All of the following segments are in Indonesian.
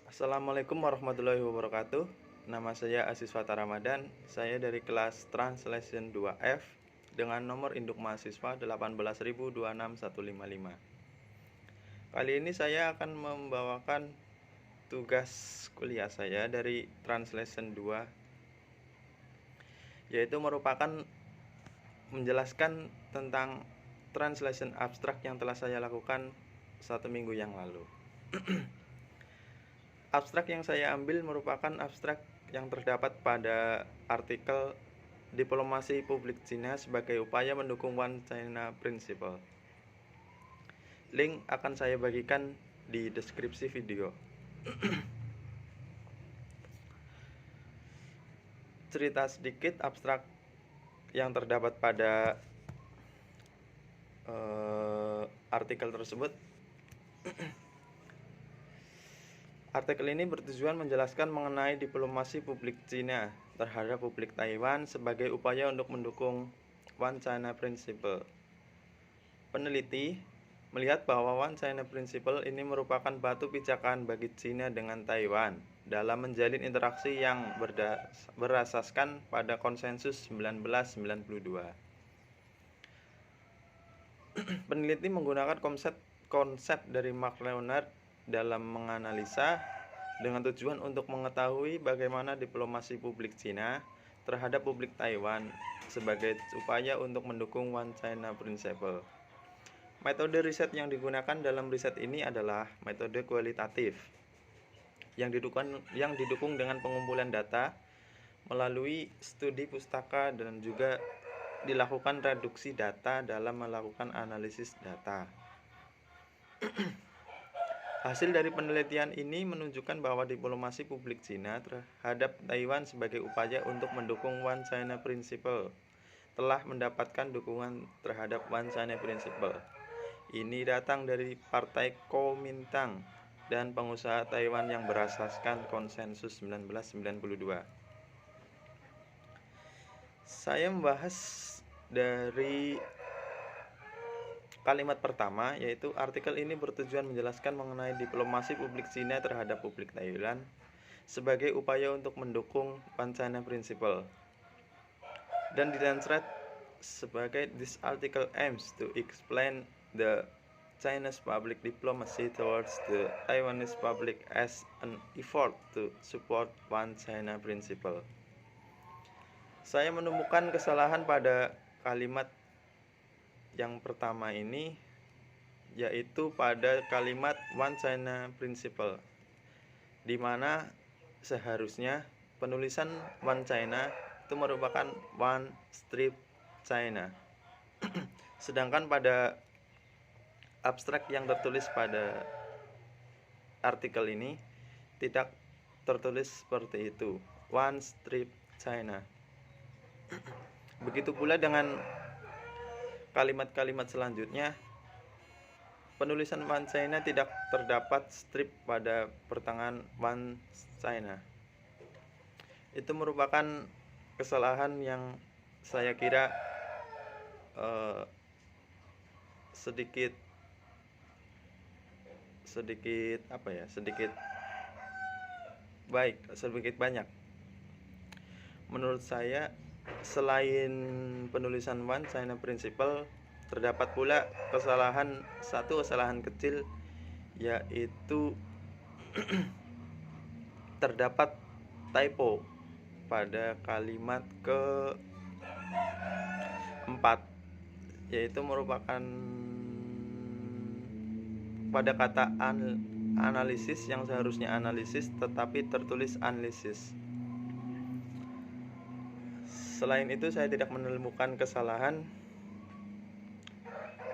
Assalamualaikum warahmatullahi wabarakatuh. Nama saya Asiswata Ramadan. Saya dari kelas Translation 2F dengan nomor induk mahasiswa 180026155. Kali ini saya akan membawakan tugas kuliah saya dari Translation 2, yaitu merupakan menjelaskan tentang translation abstrak yang telah saya lakukan 1 minggu yang lalu. Abstrak yang saya ambil merupakan abstrak yang terdapat pada artikel Diplomasi Publik Cina sebagai upaya mendukung One China Principle. Link akan saya bagikan di deskripsi video. Cerita sedikit abstrak yang terdapat pada artikel tersebut. Artikel ini bertujuan menjelaskan mengenai diplomasi publik Cina terhadap publik Taiwan sebagai upaya untuk mendukung One China Principle. Peneliti melihat bahwa One China Principle ini merupakan batu pijakan bagi Cina dengan Taiwan dalam menjalin interaksi yang berasaskan pada konsensus 1992. Peneliti menggunakan konsep dari Mark Leonard dalam menganalisa dengan tujuan untuk mengetahui bagaimana diplomasi publik Cina terhadap publik Taiwan sebagai upaya untuk mendukung One China Principle. Metode riset yang digunakan dalam riset ini adalah metode kualitatif yang didukung dengan pengumpulan data melalui studi pustaka dan juga dilakukan reduksi data dalam melakukan analisis data. Hasil dari penelitian ini menunjukkan bahwa diplomasi publik Cina terhadap Taiwan sebagai upaya untuk mendukung One China Principle telah mendapatkan dukungan terhadap One China Principle. Ini datang dari Partai Kuomintang dan pengusaha Taiwan yang berasaskan konsensus 1992. Saya membahas dari kalimat pertama, yaitu artikel ini bertujuan menjelaskan mengenai diplomasi publik Cina terhadap publik Thailand sebagai upaya untuk mendukung One China Principle. Dan ditranslate sebagai this article aims to explain the China's public diplomacy towards the Taiwanese public as an effort to support One China Principle. Saya menemukan kesalahan pada kalimat yang pertama ini, yaitu pada kalimat One China Principle, di mana seharusnya penulisan One China itu merupakan One Strip China. Sedangkan pada abstrak yang tertulis pada artikel ini tidak tertulis seperti itu, One Strip China. Begitu pula dengan kalimat-kalimat selanjutnya, penulisan One China tidak terdapat strip pada pertengahan One China. Itu merupakan kesalahan yang saya kira sedikit banyak. Menurut saya, selain penulisan One China Principle, terdapat pula satu kesalahan kecil, yaitu terdapat typo pada kalimat keempat, yaitu merupakan pada kata analisis yang seharusnya analisis tetapi tertulis analisis. Selain itu, saya tidak menemukan kesalahan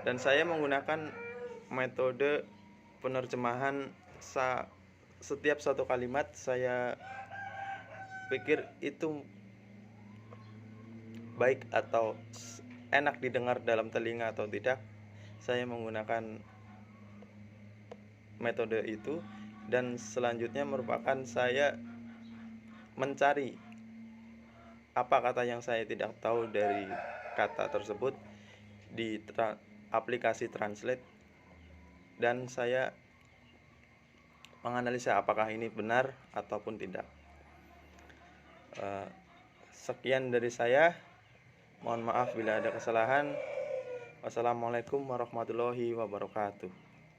dan saya menggunakan metode penerjemahan setiap satu kalimat. Saya pikir itu baik atau enak didengar dalam telinga atau tidak, saya menggunakan metode itu. Dan selanjutnya merupakan saya mencari apa kata yang saya tidak tahu dari kata tersebut di aplikasi Translate, dan saya menganalisa apakah ini benar ataupun tidak. Sekian dari saya. Mohon maaf bila ada kesalahan. Wassalamualaikum warahmatullahi wabarakatuh.